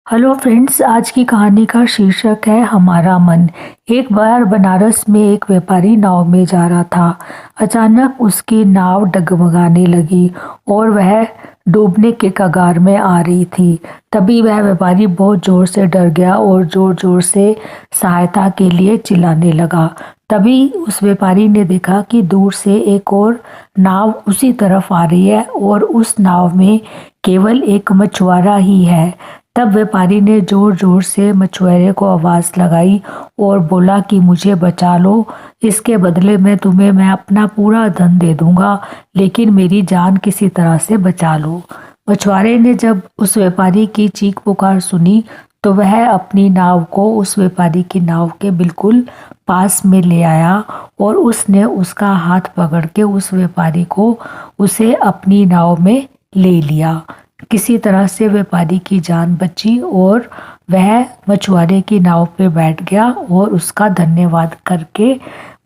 Hello friends, आज की कहानी का शीर्षक है हमारा मन। एक बार बनारस में एक व्यापारी नाव में जा रहा था। अचानक उसकी नाव डगमगाने लगी और वह डूबने के कगार में आ रही थी। तभी वह व्यापारी बहुत जोर से डर गया और जोर जोर से सहायता के लिए चिल्लाने लगा। तभी उस व्यापारी ने देखा कि दूर से एक और नाव उसी तरफ आ रही है और उस नाव में केवल एक मछुआरा ही है। तब व्यापारी ने जोर जोर से मछुआरे को आवाज लगाई और बोला कि मुझे बचा लो, इसके बदले में तुम्हें मैं अपना पूरा धन दे दूंगा, लेकिन मेरी जान किसी तरह से बचा लो। मछुआरे ने जब उस व्यापारी की चीख पुकार सुनी तो वह अपनी नाव को उस व्यापारी की नाव के बिल्कुल पास में ले आया और उसने उसका हाथ पकड़ के उस व्यापारी को उसे अपनी नाव में ले लिया। किसी तरह से व्यापारी की जान बची और वह मछुआरे की नाव पे बैठ गया और उसका धन्यवाद करके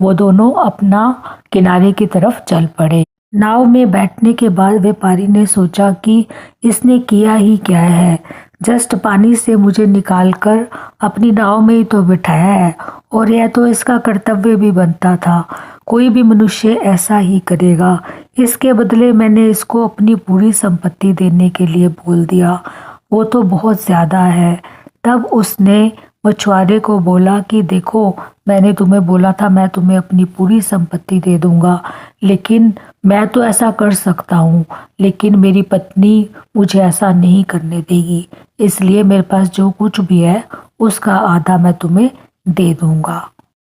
वो दोनों अपना किनारे की तरफ चल पड़े। नाव में बैठने के बाद व्यापारी ने सोचा कि इसने किया ही क्या है, जस्ट पानी से मुझे निकालकर अपनी नाव में ही तो बिठाया है और यह तो इसका कर्तव्य भी बनता था। कोई भी मनुष्य ऐसा ही करेगा। इसके बदले मैंने इसको अपनी पूरी संपत्ति देने के लिए बोल दिया, वो तो बहुत ज़्यादा है। तब उसने मछुआरे को बोला कि देखो, मैंने तुम्हें बोला था मैं तुम्हें अपनी पूरी संपत्ति दे दूंगा, लेकिन मैं तो ऐसा कर सकता हूँ, लेकिन मेरी पत्नी मुझे ऐसा नहीं करने देगी, इसलिए मेरे पास जो कुछ भी है उसका आधा मैं तुम्हें दे दूंगा।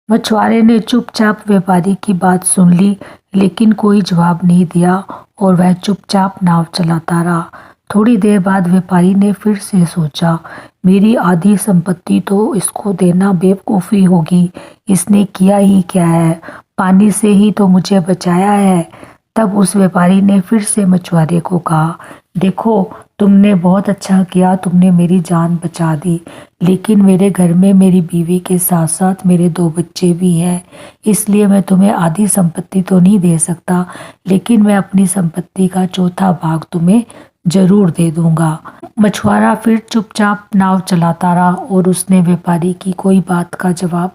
मछुआरे ने चुपचाप व्यापारी की बात सुन ली, लेकिन कोई जवाब नहीं दिया और वह चुपचाप नाव चलाता रहा। थोड़ी देर बाद व्यापारी ने फिर से सोचा, मेरी आधी संपत्ति तो इसको देना बेवकूफ़ी होगी, इसने किया ही क्या है, पानी से ही तो मुझे बचाया है। तब उस व्यापारी ने फिर से मछुआरे को कहा, देखो, तुमने बहुत अच्छा किया, तुमने मेरी जान बचा दी, लेकिन मेरे घर में मेरी बीवी के साथ साथ मेरे 2 बच्चे भी हैं, इसलिए मैं तुम्हें आधी संपत्ति तो नहीं दे सकता, लेकिन मैं अपनी संपत्ति का चौथा भाग तुम्हें जरूर दे दूंगा। मछुआरा फिर चुपचाप नाव चलाता रहा और उसने व्यापारी की कोई बात का जवाब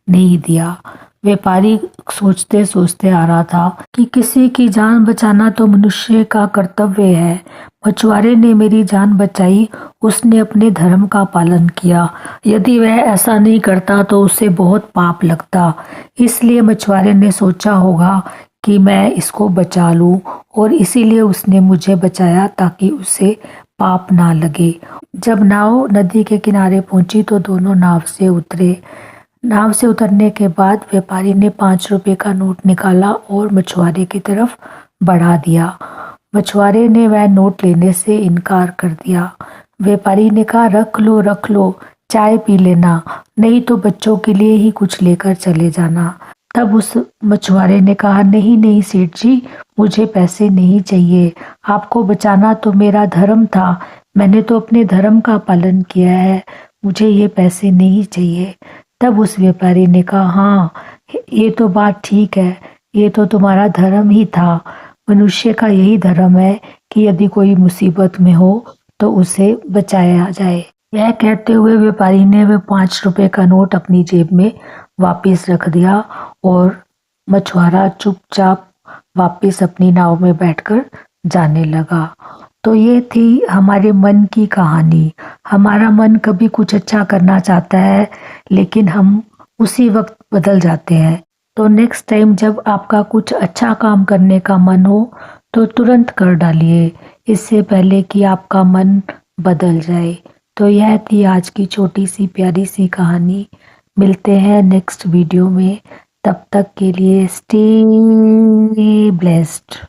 नहीं दिया। व्यापारी सोचते सोचते आ रहा था कि किसी की जान बचाना तो मनुष्य का कर्तव्य है। मछुआरे ने मेरी जान बचाई, उसने अपने धर्म का पालन किया। यदि वह ऐसा नहीं करता तो उसे बहुत पाप लगता, इसलिए मछुआरे ने सोचा होगा कि मैं इसको बचा लूं और इसीलिए उसने मुझे बचाया ताकि उसे पाप ना लगे। जब नाव नदी के किनारे पहुंची तो दोनों नाव से उतरे। नाव से उतरने के बाद व्यापारी ने 5 रुपए का नोट निकाला और मछुआरे की तरफ बढ़ा दिया। मछुआरे ने वह नोट लेने से इनकार कर दिया। व्यापारी ने कहा, रख लो, चाय पी लेना, नहीं तो बच्चों के लिए ही कुछ लेकर चले जाना। तब उस मछुआरे ने कहा, नहीं सेठ जी, मुझे पैसे नहीं चाहिए, आपको बचाना तो मेरा धर्म था, मैंने तो अपने धर्म का पालन किया है, मुझे ये पैसे नहीं चाहिए। तब उस व्यापारी ने कहा, हाँ, ये तो बात ठीक है, ये तो तुम्हारा धर्म ही था। मनुष्य का यही धर्म है कि यदि कोई मुसीबत में हो तो उसे बचाया जाए। यह कहते हुए व्यापारी ने वह 5 रुपए का नोट अपनी जेब में वापस रख दिया और मछुआरा चुपचाप वापस अपनी नाव में बैठकर जाने लगा। तो ये थी हमारे मन की कहानी। हमारा मन कभी कुछ अच्छा करना चाहता है, लेकिन हम उसी वक्त बदल जाते हैं। तो नेक्स्ट टाइम जब आपका कुछ अच्छा काम करने का मन हो तो तुरंत कर डालिए, इससे पहले कि आपका मन बदल जाए। तो यह थी आज की छोटी सी प्यारी सी कहानी। मिलते हैं नेक्स्ट वीडियो में, तब तक के लिए स्टे ब्लेस्ड।